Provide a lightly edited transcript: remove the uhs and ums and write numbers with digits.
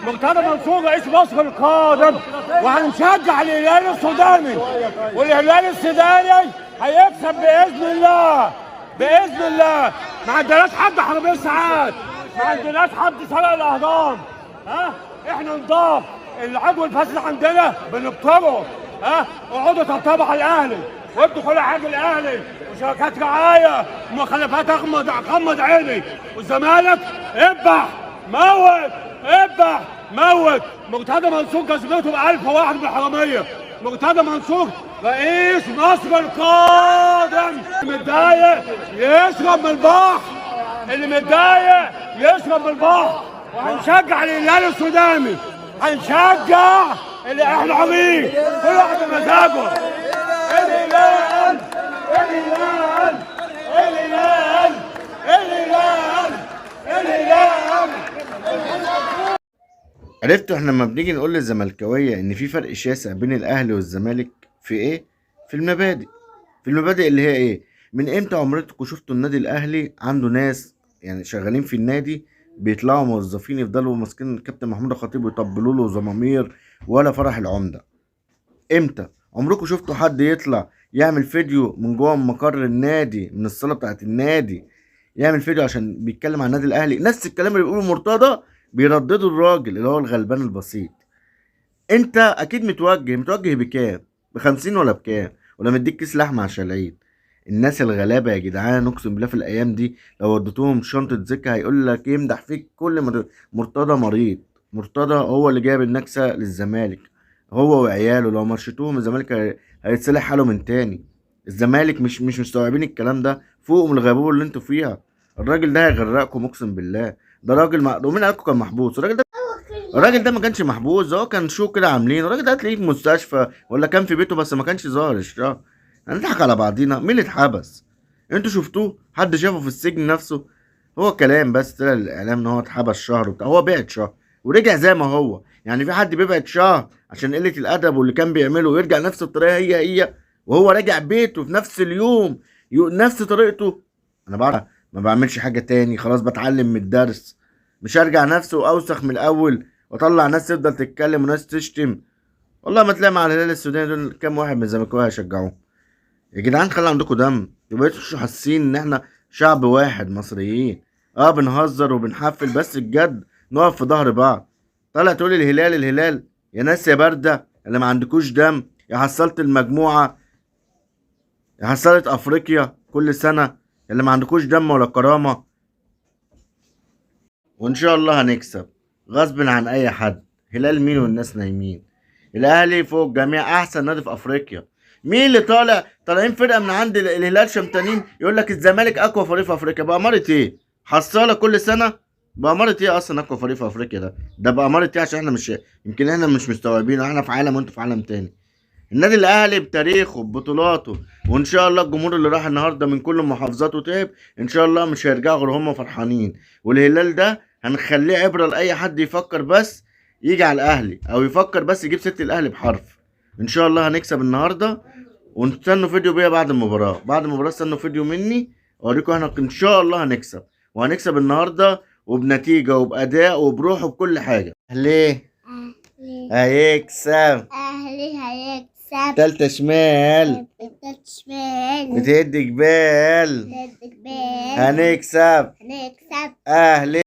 مرتضى منصور رئيس مصر القادم، وهنشجع الهلال السوداني، والهلال السوداني هيكسب باذن الله باذن الله. ما عندناش حد حراميه ساعات، ما عندناش حد سرق الاهرام. احنا نضاف العضو الفاسد عندنا بنبطره. اقعدوا طبطبوا على الاهلي وادوا كل حاجه الاهلي وشركات رعايه ومخالفات اغمض عيني. والزمالك اذبح موت اذبح موت. مرتضى منصور كسبته ب1000 واحد بالحراميه. مرتضى منصور رئيس مصر القادم. اللي متضايق يشرب من البحر، اللي متضايق يشرب من البحر. وهنشجع الهلال السوداني، هنشجع اللي احنا عاملين كل واحد بمزاجه. الهلال الهلال الهلال الهلال الهلال. عرفتوا احنا لما بنيجي نقول للزملكاويه ان في فرق شاسع بين الاهلي والزمالك في ايه؟ في المبادئ. في المبادئ اللي هي ايه؟ من امتى عمركم شفتوا النادي الاهلي عنده ناس يعني شغالين في النادي بيطلعوا موظفين يفضلوا ماسكين الكابتن محمود الخطيب ويطبلوا له زمامير ولا فرح العمده؟ امتى عمركم شفتوا حد يطلع يعمل فيديو من جوه مقر النادي من الصاله بتاعت النادي، يعمل فيديو عشان بيتكلم عن النادي الاهلي؟ نفس الكلام اللي بيقوله مرتضى بيرددوا الراجل اللي هو الغلبان البسيط. انت اكيد متوجه بكام؟ ب50 ولا بكام؟ ولا مديك كيس لحمه عشان العيد؟ الناس الغلابه يا جدعان اقسم بالله في الايام دي لو وديتوهم شنطه زكا هيقول لك يمدح فيك كل ما مرتضى مريض. مرتضى هو اللي جايب النكسه للزمالك، هو وعياله. لو مرشتوهم الزمالك هيتصلح حاله من تاني. الزمالك مش مستوعبين الكلام ده. فوقوا من الغيبوبه اللي انتوا فيها. الراجل ده هيغرقكم اقسم بالله. ده راجل ومين قالكم كان محبوس؟ الراجل ده ما كانش محبوس، ده هو كان شو كده عاملين. الراجل ده هتلاقيه في مستشفى ولا كان في بيته بس ما كانش ظاهر الشهر. هنضحك على بعضينا؟ مين اللي اتحبس؟ انتوا شفتوه؟ حد شافه في السجن نفسه؟ هو كلام بس طلع الاعلام ان هو اتحبس شهر وبتاع. هو بعد شهر ورجع زي ما هو. يعني في حد بيبعد شهر عشان قلة الادب واللي كان بيعمله ويرجع نفس الطريقة هي وهو راجع بيته في نفس اليوم نفس طريقته؟ انا بعرف ما بعملش حاجة تاني، خلاص بتعلم من الدرس. مش هرجع نفسي واوسخ من الاول واطلع ناس تفضل تتكلم وناس تشتم. والله ما تلاقي مع الهلال السوداني دول كام واحد من الزملكاويه هيشجعوه. يا جدعان خلي عندكم دم، مبقتوش حاسين ان احنا شعب واحد مصريين. بنهزر وبنحفل بس بجد نقف في ظهر بعض. طلع تقول الهلال الهلال؟ يا ناس يا بارده اللي ما عندكوش دم، يا حصلت المجموعه، يا حصلت افريقيا كل سنه، اللي ما عندكوش دم ولا كرامه. وان شاء الله هنكسب غصب عن اي حد. هلال مين والناس نايمين؟ الاهلي فوق الجميع احسن نادي في افريقيا. مين اللي طالعين فرقه من عند الهلال شمتانين يقول لك الزمالك اقوى فريق في افريقيا؟ بأمارة ايه؟ حصاله كل سنه؟ بأمارة ايه اصلا اقوى فريق في افريقيا ده بأمارة ايه؟ عشان احنا مش يمكن احنا مش مستوعبين، احنا في عالم وانتوا في عالم تاني. النادي الاهلي بتاريخه ببطولاته، وان شاء الله الجمهور اللي راح النهارده من كل محافظاته تعب ان شاء الله مش هيرجعوا غير هم فرحانين. والهلال ده هنخليه عبره لاي حد يفكر بس يجي على الاهلي او يفكر بس يجيب ست الاهلي بحرف. ان شاء الله هنكسب النهارده. ونستنوا فيديو بيا بعد المباراه. بعد المباراه استنوا فيديو مني اوريكم احنا ان شاء الله هنكسب، وهنكسب النهارده وبنتيجه وباداء وبروح وبكل حاجه. ليه هيكسب؟ اهلي هيكسب. تالتة شمال بتهد جبال. هنكسب. هنكسب. اهلي.